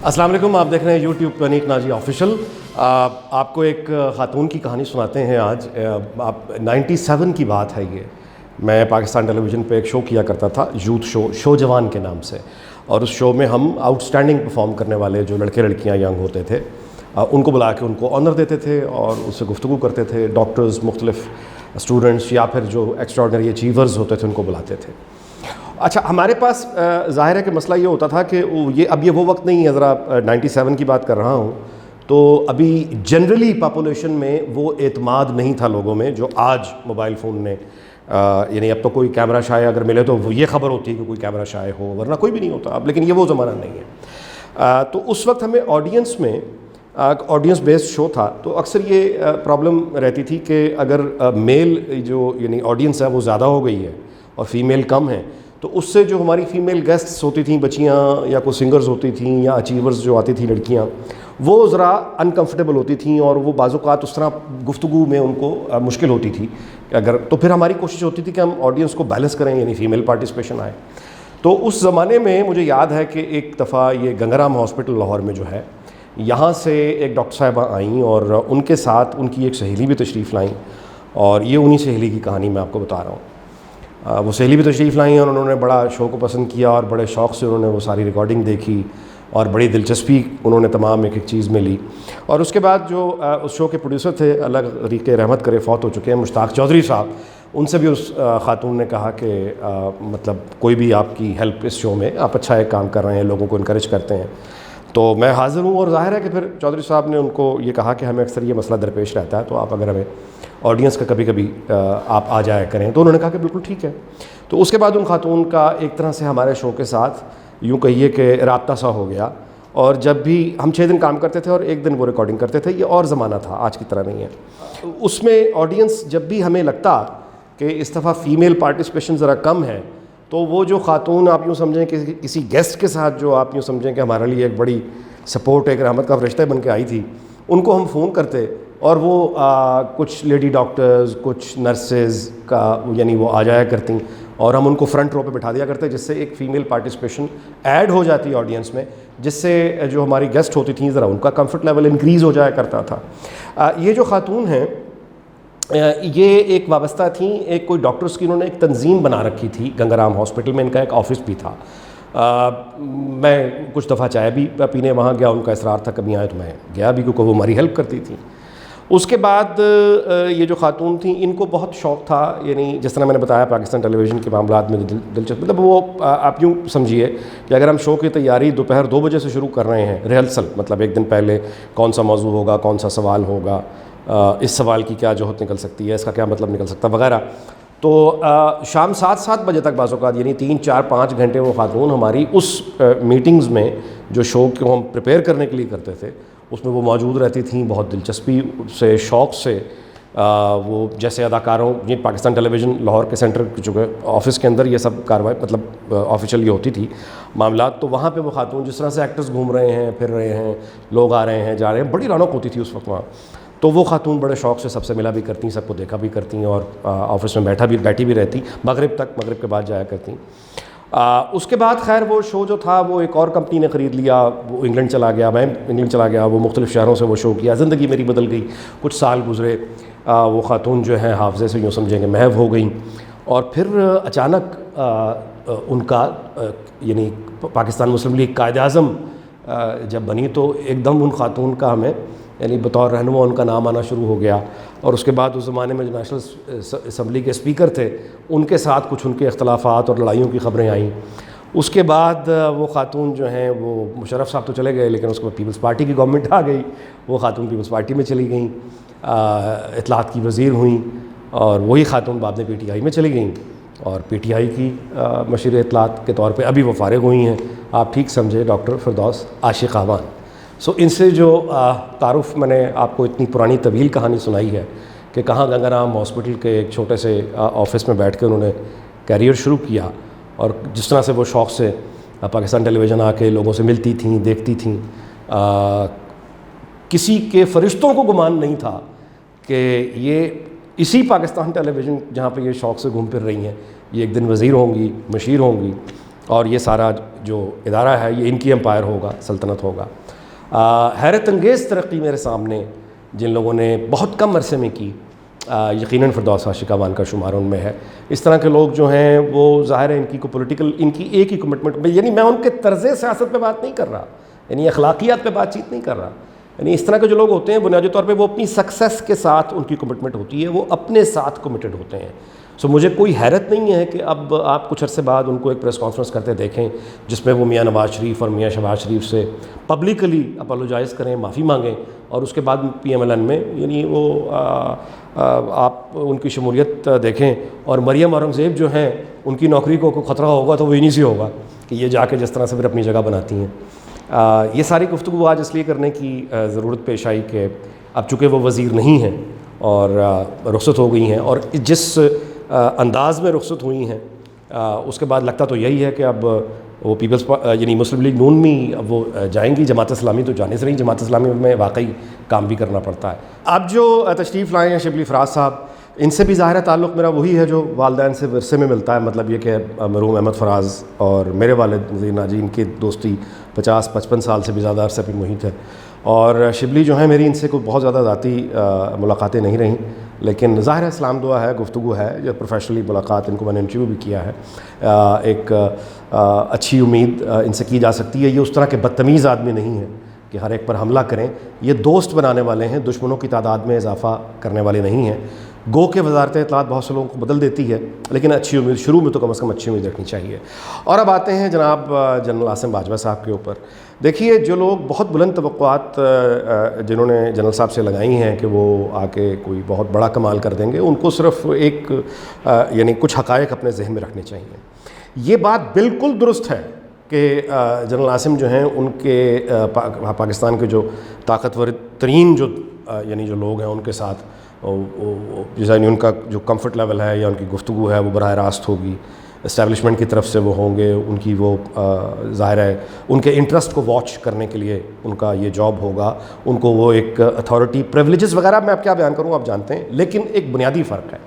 السلام علیکم، آپ دیکھ رہے ہیں یوٹیوب پہ انیک ناجی آفیشیل۔ آپ کو ایک خاتون کی کہانی سناتے ہیں آج۔ 97 کی بات ہے یہ۔ میں پاکستان ٹیلی ویژن پہ ایک شو کیا کرتا تھا، یوتھ شو جوان کے نام سے، اور اس شو میں ہم آؤٹ اسٹینڈنگ پرفارم کرنے والے جو لڑکے لڑکیاں ینگ ہوتے تھے ان کو بلا کے ان کو آنر دیتے تھے اور ان سے گفتگو کرتے تھے۔ ڈاکٹرز، مختلف اسٹوڈنٹس یا پھر جو ایکسٹراڈنری اچیورز ہوتے تھے ان کو بلاتے تھے۔ اچھا، ہمارے پاس ظاہر ہے کہ مسئلہ یہ ہوتا تھا کہ اب یہ وہ وقت نہیں ہے، ذرا 97 کی بات کر رہا ہوں، تو ابھی جنرلی پاپولیشن میں وہ اعتماد نہیں تھا لوگوں میں جو آج موبائل فون نے، یعنی اب تو کوئی کیمرہ شائع اگر ملے تو وہ یہ خبر ہوتی ہے کہ کوئی کیمرہ شائع ہو، ورنہ کوئی بھی نہیں ہوتا اب، لیکن یہ وہ زمانہ نہیں ہے۔ تو اس وقت ہمیں آڈینس بیسڈ شو تھا، تو اکثر یہ پرابلم رہتی تھی کہ اگر میل جو یعنی آڈینس ہے وہ زیادہ ہو گئی ہے اور فیمیل کم ہے، تو اس سے جو ہماری فیمیل گیسٹس ہوتی تھیں، بچیاں یا کوئی سنگرز ہوتی تھیں یا اچیورز جو آتی تھیں لڑکیاں، وہ ذرا انکمفرٹیبل ہوتی تھیں اور وہ بعض اوقات اس طرح گفتگو میں ان کو مشکل ہوتی تھی اگر، تو پھر ہماری کوشش ہوتی تھی کہ ہم آڈینس کو بیلنس کریں، یعنی فیمیل پارٹیسپیشن آئے۔ تو اس زمانے میں مجھے یاد ہے کہ ایک دفعہ یہ گنگرام ہاسپٹل لاہور میں جو ہے، یہاں سے ایک ڈاکٹر صاحبہ آئیں اور ان کے ساتھ ان کی ایک سہیلی بھی تشریف لائیں، اور یہ انہی سہیلی کی کہانی میں آپ کو بتا رہا ہوں۔ وہ سہیلی بھی تشریف لائیں اور انہوں نے بڑا شو کو پسند کیا اور بڑے شوق سے انہوں نے وہ ساری ریکارڈنگ دیکھی اور بڑی دلچسپی انہوں نے تمام ایک ایک چیز میں لی۔ اور اس کے بعد جو اس شو کے پروڈیوسر تھے، اللہ غریق رحمت کرے، فوت ہو چکے ہیں، مشتاق چودھری صاحب، ان سے بھی اس خاتون نے کہا کہ مطلب کوئی بھی آپ کی ہیلپ اس شو میں، آپ اچھا ایک کام کر رہے ہیں، لوگوں کو انکریج کرتے ہیں، تو میں حاضر ہوں۔ اور ظاہر ہے کہ پھر چودھری صاحب نے ان کو یہ کہا کہ ہمیں اکثر یہ مسئلہ درپیش رہتا ہے، تو آپ اگر ہمیں آڈینس کا کبھی کبھی آپ آ جایا کریں، تو انہوں نے کہا کہ بالکل ٹھیک ہے۔ تو اس کے بعد ان خاتون کا ایک طرح سے ہمارے شو کے ساتھ یوں کہیے کہ رابطہ سا ہو گیا، اور جب بھی ہم 6 دن کام کرتے تھے اور ایک دن وہ ریکارڈنگ کرتے تھے، یہ اور زمانہ تھا، آج کی طرح نہیں ہے۔ اس میں آڈینس جب بھی ہمیں لگتا کہ اس دفعہ فیمیل پارٹیسپیشن ذرا کم ہے، تو وہ جو خاتون آپ یوں سمجھیں کہ کسی گیسٹ کے ساتھ جو آپ یوں سمجھیں کہ ہمارے لیے ایک بڑی سپورٹ، ایک رحمت کا فرشتہ بن کے آئی تھی، ان کو ہم فون کرتے اور وہ کچھ لیڈی ڈاکٹرز، کچھ نرسز کا یعنی وہ آ جایا کرتیں اور ہم ان کو فرنٹ رو پہ بٹھا دیا کرتے، جس سے ایک فیمیل پارٹیسپیشن ایڈ ہو جاتی آڈینس میں، جس سے جو ہماری گیسٹ ہوتی تھیں ذرا ان کا کمفرٹ لیول انکریز ہو جایا کرتا تھا۔ یہ جو خاتون ہیں یہ ایک وابستہ تھیں ایک کوئی ڈاکٹرز کی، انہوں نے ایک تنظیم بنا رکھی تھی گنگرام ہاسپٹل میں، ان کا ایک آفس بھی تھا۔ میں کچھ دفعہ چائے بھی پینے وہاں گیا، ان کا اصرار تھا کبھی آئے تو میں گیا بھی، کیونکہ وہ ہماری ہیلپ کرتی تھیں۔ اس کے بعد یہ جو خاتون تھیں ان کو بہت شوق تھا، یعنی جس طرح میں نے بتایا پاکستان ٹیلی ویژن کے معاملات میں دلچسپ، مطلب وہ آپ یوں سمجھیے کہ اگر ہم شو کی تیاری دوپہر 2 بجے سے شروع کر رہے ہیں، ریہرسل، مطلب ایک دن پہلے کون سا موضوع ہوگا، کون سا سوال ہوگا، اس سوال کی کیا جوہت نکل سکتی ہے، اس کا کیا مطلب نکل سکتا ہے وغیرہ، تو شام 7 بجے تک بعض اوقات یعنی 3 4 5 گھنٹے وہ خاتون ہماری اس میٹنگز میں جو شو کو ہم پریپیئر کرنے کے لیے کرتے تھے اس میں وہ موجود رہتی تھیں، بہت دلچسپی سے، شوق سے۔ وہ جیسے اداکاروں، یہ پاکستان ٹیلی ویژن لاہور کے سینٹر جو ہے آفس کے اندر یہ سب کارروائی مطلب آفیشیلی ہوتی تھی معاملات، تو وہاں پہ وہ خاتون جس طرح سے ایکٹرز گھوم رہے ہیں، پھر رہے ہیں، لوگ آ رہے ہیں جا رہے ہیں، بڑی رونق ہوتی تھی اس وقت وہاں، تو وہ خاتون بڑے شوق سے سب سے ملا بھی کرتی، سب کو دیکھا بھی کرتی اور آفس میں بیٹھی بھی رہتی مغرب کے بعد جایا کرتی۔ اس کے بعد خیر وہ شو جو تھا وہ ایک اور کمپنی نے خرید لیا، وہ انگلینڈ چلا گیا، میں انگلینڈ چلا گیا، وہ مختلف شہروں سے وہ شو کیا، زندگی میری بدل گئی، کچھ سال گزرے، وہ خاتون جو ہیں حافظے سے یوں سمجھیں کہ محو ہو گئیں، اور پھر اچانک ان کا یعنی پاکستان مسلم لیگ قائد اعظم جب بنی تو ایک دم ان خاتون کا ہمیں یعنی بطور رہنما ان کا نام آنا شروع ہو گیا، اور اس کے بعد اس زمانے میں جو نیشنل اسمبلی کے اسپیکر تھے ان کے ساتھ کچھ ان کے اختلافات اور لڑائیوں کی خبریں آئیں۔ اس کے بعد وہ خاتون جو ہیں وہ مشرف صاحب تو چلے گئے، لیکن اس کے بعد پیپلز پارٹی کی گورنمنٹ آ گئی، وہ خاتون پیپلز پارٹی میں چلی گئیں، اطلاعات کی وزیر ہوئیں، اور وہی خاتون بعد میں پی ٹی آئی میں چلی گئیں، اور پی ٹی آئی کی مشیر اطلاعات کے طور پہ ابھی وہ فارغ ہوئی ہیں، آپ ٹھیک سمجھے، ڈاکٹر فردوس عاشق اعوان۔ ان سے جو تعارف میں نے آپ کو اتنی پرانی طویل کہانی سنائی ہے کہ کہاں گنگرام ہاسپٹل کے ایک چھوٹے سے آفس میں بیٹھ کے انہوں نے کیریئر شروع کیا، اور جس طرح سے وہ شوق سے پاکستان ٹیلی ویژن آ کے لوگوں سے ملتی تھیں، دیکھتی تھیں، کسی کے فرشتوں کو گمان نہیں تھا کہ یہ اسی پاکستان ٹیلی ویژن جہاں پہ یہ شوق سے گھوم پھر رہی ہیں، یہ ایک دن وزیر ہوں گی، مشیر ہوں گی، اور یہ سارا جو ادارہ ہے یہ ان کی امپائر ہوگا، سلطنت ہوگا۔ حیرت انگیز ترقی میرے سامنے جن لوگوں نے بہت کم عرصے میں کی، یقیناً فردوس عاشقاوان کا شمار ان میں ہے۔ اس طرح کے لوگ جو ہیں وہ ظاہر ہے ان کی کو پولیٹیکل، ان کی ایک ہی کمٹمنٹ، یعنی میں ان کے طرز سیاست پہ بات نہیں کر رہا، یعنی اخلاقیات پہ بات چیت نہیں کر رہا، یعنی اس طرح کے جو لوگ ہوتے ہیں بنیادی طور پہ وہ اپنی سکسیس کے ساتھ ان کی کمٹمنٹ ہوتی ہے، وہ اپنے ساتھ کمیٹڈ ہوتے ہیں۔ مجھے کوئی حیرت نہیں ہے کہ اب آپ کچھ عرصے بعد ان کو ایک پریس کانفرنس کرتے دیکھیں جس میں وہ میاں نواز شریف اور میاں شہباز شریف سے پبلکلی اپولوجائز کریں، معافی مانگیں، اور اس کے بعد پی ایم ایل این میں یعنی وہ آپ ان کی شمولیت دیکھیں، اور مریم اورنگزیب جو ہیں ان کی نوکری کو کوئی خطرہ ہوگا تو وہ انہی سے ہوگا کہ یہ جا کے جس طرح سے پھر اپنی جگہ بناتی ہیں۔ یہ ساری گفتگو آج اس لیے کرنے کی ضرورت پیش آئی کہ اب چونکہ وہ وزیر نہیں ہیں اور رخصت ہو گئی ہیں، اور جس انداز میں رخصت ہوئی ہیں اس کے بعد لگتا تو یہی ہے کہ اب وہ پیپلز یعنی مسلم لیگ نون میں اب وہ جائیں گی، جماعت اسلامی تو جانے سے نہیں، جماعت اسلامی میں واقعی کام بھی کرنا پڑتا ہے۔ اب جو تشریف لائے ہیں شبلی فراز صاحب، ان سے بھی ظاہر تعلق میرا وہی ہے جو والدین سے ورثے میں ملتا ہے، مطلب یہ کہ مرحوم احمد فراز اور میرے والد نذیر ناجی، ان کی دوستی 50-55 سال سے بھی زیادہ عرصے پہ محیط ہے، اور شبلی جو ہیں میری ان سے کوئی بہت زیادہ ذاتی ملاقاتیں نہیں رہیں، لیکن ظاہر ہے سلام دعا ہے، گفتگو ہے، جو پروفیشنلی ملاقات، ان کو میں نے انٹرویو بھی کیا ہے، ایک اچھی امید ان سے کی جا سکتی ہے۔ یہ اس طرح کے بدتمیز آدمی نہیں ہیں کہ ہر ایک پر حملہ کریں، یہ دوست بنانے والے ہیں، دشمنوں کی تعداد میں اضافہ کرنے والے نہیں ہیں۔ گو کہ وزارت اطلاعات بہت سے لوگوں کو بدل دیتی ہے، لیکن اچھی امید شروع میں تو کم از کم اچھی امید رکھنی چاہیے۔ اور اب آتے ہیں جناب جنرل عاصم باجوہ صاحب کے اوپر۔ دیکھیے، جو لوگ بہت بلند توقعات جنہوں نے جنرل صاحب سے لگائی ہیں کہ وہ آ کے کوئی بہت بڑا کمال کر دیں گے، ان کو صرف ایک یعنی کچھ حقائق اپنے ذہن میں رکھنے چاہیے۔ یہ بات بالکل درست ہے کہ جنرل عاصم جو ہیں ان کے پاکستان کے جو طاقتور ترین جو یعنی جو لوگ ہیں ان کے ساتھ یعنی ان کا جو کمفرٹ لیول ہے یا ان کی گفتگو ہے وہ براہ راست ہوگی، اسٹیبلشمنٹ کی طرف سے وہ ہوں گے، ان کی وہ ظاہر ہے ان کے انٹرسٹ کو واچ کرنے کے لیے ان کا یہ جاب ہوگا، ان کو وہ ایک اتھارٹی پریولیجز وغیرہ میں اب کیا بیان کروں آپ جانتے ہیں، لیکن ایک بنیادی فرق ہے،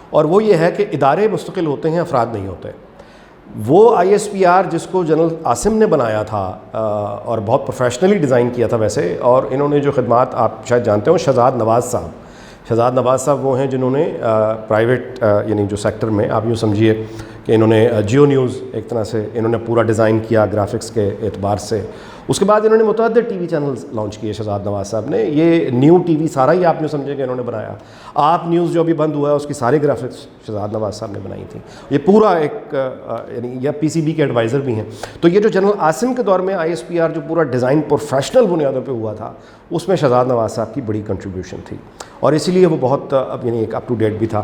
اور وہ یہ ہے کہ ادارے مستقل ہوتے ہیں، افراد نہیں ہوتے۔ وہ آئی ایس پی آر جس کو جنرل عاصم نے بنایا تھا اور بہت پروفیشنلی ڈیزائن کیا تھا ویسے، اور انہوں نے جو خدمات آپ شاید جانتے ہوں، شہزاد نواز صاحب وہ ہیں جنہوں نے پرائیویٹ یعنی جو سیکٹر میں آپ یوں سمجھیے کہ انہوں نے جیو نیوز ایک طرح سے انہوں نے پورا ڈیزائن کیا گرافکس کے اعتبار سے۔ اس کے بعد انہوں نے متعدد ٹی وی چینلز لانچ کیے شہزاد نواز صاحب نے، یہ نیو ٹی وی سارا ہی آپ یوں سمجھیں کہ انہوں نے بنایا۔ آپ نیوز جو ابھی بند ہوا ہے اس کی ساری گرافکس شہزاد نواز صاحب نے بنائی تھی، یہ پورا ایک یعنی یا پی سی بی کے ایڈوائزر بھی ہیں۔ تو یہ جو جنرل عاصم کے دور میں آئی ایس پی آر جو پورا ڈیزائن پروفیشنل بنیادوں پہ ہوا تھا، اس میں شہزاد نواز صاحب کی بڑی کنٹریبیوشن تھی، اور اسی لیے وہ بہت یعنی ایک اپ ٹو ڈیٹ بھی تھا۔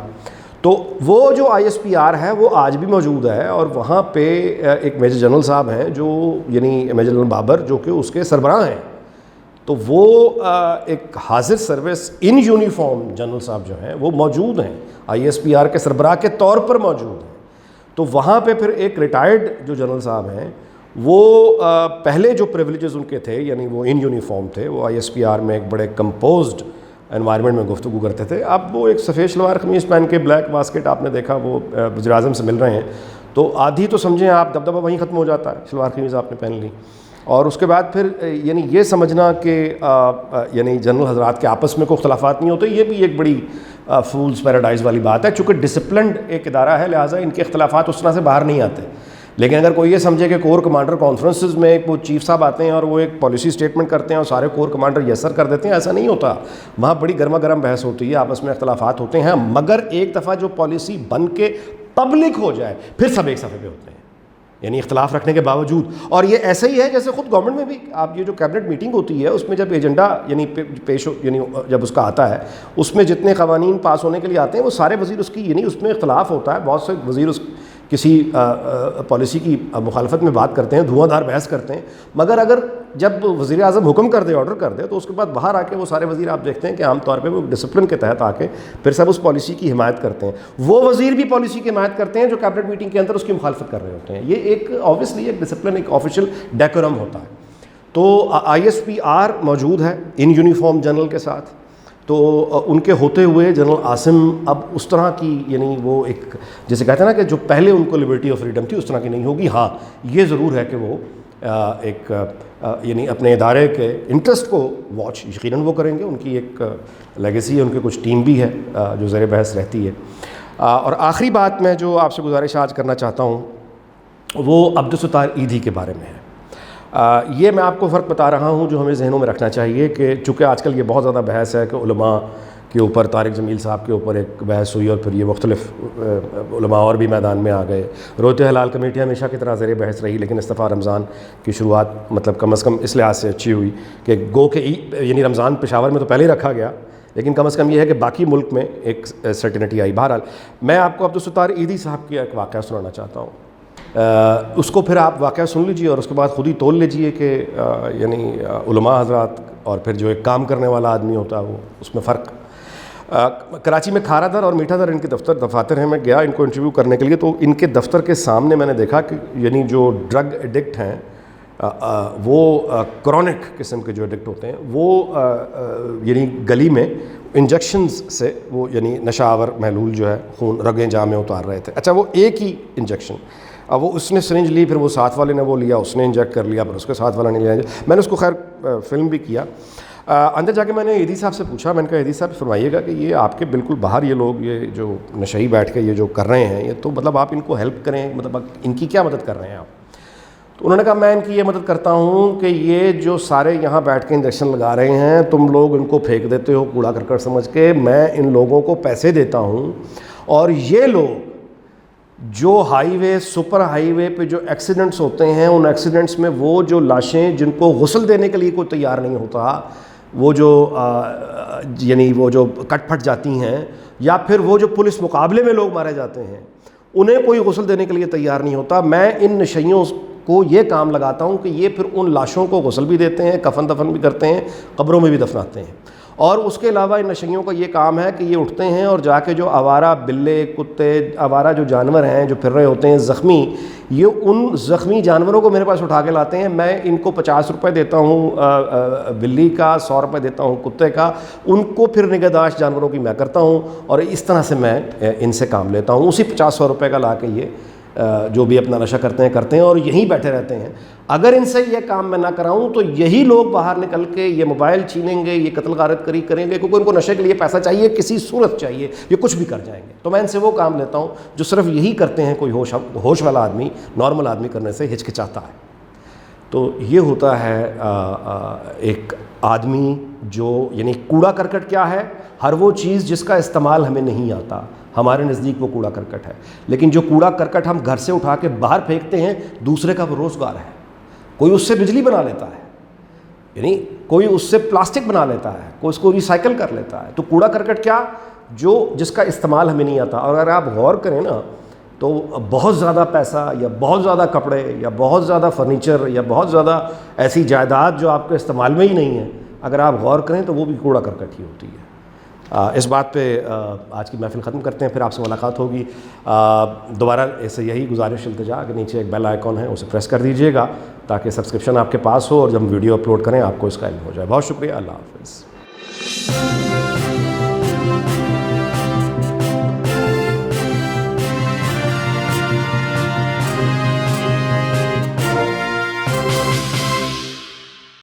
تو وہ جو آئی ایس پی آر ہے وہ آج بھی موجود ہے، اور وہاں پہ ایک میجر جنرل صاحب ہیں جو یعنی میجر جنرل بابر جو کہ اس کے سربراہ ہیں، تو وہ ایک حاضر سروس ان یونیفارم جنرل صاحب جو ہیں وہ موجود ہیں، آئی ایس پی آر کے سربراہ کے طور پر موجود ہیں۔ تو وہاں پہ پھر ایک ریٹائرڈ جو جنرل صاحب ہیں وہ پہلے جو پریولیجز ان کے تھے یعنی وہ ان یونیفارم تھے، وہ آئی ایس پی آر میں ایک بڑے کمپوزڈ انوائرمنٹ میں گفتگو کرتے تھے۔ اب وہ ایک سفید شلوار قمیض پہن کے بلیک واسکٹ آپ نے دیکھا وہ وزیر اعظم سے مل رہے ہیں، تو آدھی تو سمجھیں آپ دبدبہ وہیں ختم ہو جاتا ہے، شلوار قمیض آپ نے پہن لی، اور اس کے بعد پھر یعنی یہ سمجھنا کہ یعنی جنرل حضرات کے آپس میں کوئی اختلافات نہیں ہوتے، یہ بھی ایک بڑی فولز پیراڈائز والی بات ہے۔ چونکہ ڈسپلنڈ ایک ادارہ ہے لہٰذا ان کے اختلافات اس طرح سے باہر نہیں آتے۔ لیکن اگر کوئی یہ سمجھے کہ کور کمانڈر کانفرنسز میں وہ چیف صاحب آتے ہیں اور وہ ایک پالیسی سٹیٹمنٹ کرتے ہیں اور سارے کور کمانڈر یس سر کر دیتے ہیں، ایسا نہیں ہوتا۔ وہاں بڑی گرما گرم بحث ہوتی ہے، آپس میں اختلافات ہوتے ہیں، مگر ایک دفعہ جو پالیسی بن کے پبلک ہو جائے پھر سب ایک صفحے پہ ہوتے ہیں، یعنی اختلاف رکھنے کے باوجود۔ اور یہ ایسا ہی ہے جیسے خود گورنمنٹ میں بھی آپ یہ جو کیبنٹ میٹنگ ہوتی ہے اس میں جب ایجنڈا یعنی پیش یعنی جب اس کا آتا ہے اس میں جتنے قوانین پاس ہونے کے لیے آتے ہیں وہ سارے وزیر اس کی یعنی اس میں اختلاف ہوتا ہے، بہت سے وزیر اس کسی پالیسی کی مخالفت میں بات کرتے ہیں، دھواں دھار بحث کرتے ہیں، مگر اگر جب وزیر اعظم حکم کر دے، آرڈر کر دے، تو اس کے بعد باہر آ کے وہ سارے وزیر آپ دیکھتے ہیں کہ عام طور پہ وہ ڈسپلن کے تحت آ کے پھر سب اس پالیسی کی حمایت کرتے ہیں۔ وہ وزیر بھی پالیسی کی حمایت کرتے ہیں جو کیبنٹ میٹنگ کے اندر اس کی مخالفت کر رہے ہوتے ہیں۔ یہ ایک آبویسلی ایک ڈسپلن، ایک آفیشیل ڈیکورم ہوتا ہے۔ تو آئی ایس پی آر موجود ہے ان یونیفارم جنرل کے ساتھ، تو ان کے ہوتے ہوئے جنرل عاصم اب اس طرح کی یعنی وہ ایک جیسے کہتے ہیں نا کہ جو پہلے ان کو لبرٹی اور فریڈم تھی اس طرح کی نہیں ہوگی. ہاں یہ ضرور ہے کہ وہ ایک یعنی اپنے ادارے کے انٹرسٹ کو واچ یقیناً وہ کریں گے. ان کی ایک لیگیسی ہے, ان کی کچھ ٹیم بھی ہے جو زیر بحث رہتی ہے. اور آخری بات میں جو آپ سے گزارش آج کرنا چاہتا ہوں وہ عبدالستار ایدھی کے بارے میں ہے. یہ میں آپ کو فرق بتا رہا ہوں جو ہمیں ذہنوں میں رکھنا چاہیے کہ چونکہ آج کل یہ بہت زیادہ بحث ہے کہ علماء کے اوپر طارق جمیل صاحب کے اوپر ایک بحث ہوئی اور پھر یہ مختلف علماء اور بھی میدان میں آ گئے. رویت ہلال کمیٹی ہمیشہ کی طرح زیر بحث رہی لیکن استفاع رمضان کی شروعات مطلب کم از کم اس لحاظ سے اچھی ہوئی کہ گو کہ یعنی رمضان پشاور میں تو پہلے ہی رکھا گیا لیکن کم از کم یہ ہے کہ باقی ملک میں ایک سرٹینٹی آئی. بہرحال میں آپ کو عبدالستار ایدھی صاحب کی ایک واقعہ سنانا چاہتا ہوں. اس کو پھر آپ واقعہ سن لیجئے اور اس کے بعد خود ہی تول لیجئے کہ یعنی علماء حضرات اور پھر جو ایک کام کرنے والا آدمی ہوتا ہے وہ اس میں فرق. کراچی میں کھارا در اور میٹھا در ان کے دفاتر ہیں. میں گیا ان کو انٹرویو کرنے کے لیے تو ان کے دفتر کے سامنے میں نے دیکھا کہ یعنی جو ڈرگ ایڈکٹ ہیں وہ کرونک قسم کے جو ایڈکٹ ہوتے ہیں وہ یعنی گلی میں انجیکشنز سے وہ یعنی نشہ آور محلول جو ہے خون رگیں جام میں اتار رہے تھے. اچھا وہ ایک ہی انجیکشن, اب وہ اس نے سرنج لی, پھر وہ ساتھ والے نے وہ لیا, اس نے انجیکٹ کر لیا, پھر اس کے ساتھ والا نے لیا. میں نے اس کو خیر فلم بھی کیا. اندر جا کے میں نے ایدھی صاحب سے پوچھا, میں نے کہا ایدھی صاحب فرمائیے گا کہ یہ آپ کے بالکل باہر یہ لوگ یہ جو نشئی بیٹھ کے یہ جو کر رہے ہیں یہ تو مطلب آپ ان کو ہیلپ کریں, مطلب ان کی کیا مدد کر رہے ہیں آپ؟ تو انہوں نے کہا میں ان کی یہ مدد کرتا ہوں کہ یہ جو سارے یہاں بیٹھ کے انجیکشن لگا رہے ہیں تم لوگ ان کو پھینک دیتے ہو کوڑا کرکٹ سمجھ کے, میں ان لوگوں کو پیسے دیتا ہوں اور یہ لوگ جو ہائی وے سپر ہائی وے پہ جو ایکسیڈنٹس ہوتے ہیں ان ایکسیڈنٹس میں وہ جو لاشیں جن کو غسل دینے کے لیے کوئی تیار نہیں ہوتا, وہ جو یعنی وہ جو کٹ پھٹ جاتی ہیں, یا پھر وہ جو پولیس مقابلے میں لوگ مارے جاتے ہیں انہیں کوئی غسل دینے کے لیے تیار نہیں ہوتا, میں ان نشئیوں کو یہ کام لگاتا ہوں کہ یہ پھر ان لاشوں کو غسل بھی دیتے ہیں, کفن دفن بھی کرتے ہیں, قبروں میں بھی دفناتے ہیں. اور اس کے علاوہ ان نشئیوں کا یہ کام ہے کہ یہ اٹھتے ہیں اور جا کے جو آوارہ بلے کتے آوارہ جو جانور ہیں جو پھر رہے ہوتے ہیں زخمی, یہ ان زخمی جانوروں کو میرے پاس اٹھا کے لاتے ہیں. میں ان کو 50 روپے دیتا ہوں بلی کا, 100 روپے دیتا ہوں کتے کا, ان کو پھر نگہداشت جانوروں کی میں کرتا ہوں اور اس طرح سے میں ان سے کام لیتا ہوں. اسی 50-100 روپے کا لا کے یہ جو بھی اپنا نشہ کرتے ہیں اور یہیں بیٹھے رہتے ہیں. اگر ان سے یہ کام میں نہ کراؤں تو یہی لوگ باہر نکل کے یہ موبائل چھینیں گے, یہ قتل غارت کری کریں گے, کیونکہ ان کو نشے کے لیے پیسہ چاہیے, کسی صورت چاہیے, یہ کچھ بھی کر جائیں گے. تو میں ان سے وہ کام لیتا ہوں جو صرف یہی کرتے ہیں کوئی ہوش والا آدمی, نارمل آدمی کرنے سے ہچکچاتا ہے. تو یہ ہوتا ہے ایک آدمی جو یعنی کوڑا کرکٹ کیا ہے, ہر وہ چیز جس کا استعمال ہمیں نہیں آتا, ہمارے نزدیک وہ کوڑا کرکٹ ہے. لیکن جو کوڑا کرکٹ ہم گھر سے اٹھا کے باہر پھینکتے ہیں دوسرے کا وہ روزگار ہے. کوئی اس سے بجلی بنا لیتا ہے, یعنی کوئی اس سے پلاسٹک بنا لیتا ہے, کوئی اس کو ریسائیکل کر لیتا ہے. تو کوڑا کرکٹ کیا, جو جس کا استعمال ہمیں نہیں آتا. اور اگر آپ غور کریں نا تو بہت زیادہ پیسہ یا بہت زیادہ کپڑے یا بہت زیادہ فرنیچر یا بہت زیادہ ایسی جائیداد جو آپ کے استعمال میں ہی نہیں ہے, اگر آپ غور کریں تو وہ بھی کوڑا کرکٹ ہی ہوتی ہے. اس بات پہ آج کی محفل ختم کرتے ہیں, پھر آپ سے ملاقات ہوگی. دوبارہ ایسے یہی گزارش التجا کہ نیچے ایک بیل آئیکن ہے اسے پریس کر دیجئے گا تاکہ سبسکرپشن آپ کے پاس ہو اور جب ہم ویڈیو اپلوڈ کریں آپ کو اس کا علم ہو جائے. بہت شکریہ, اللہ حافظ.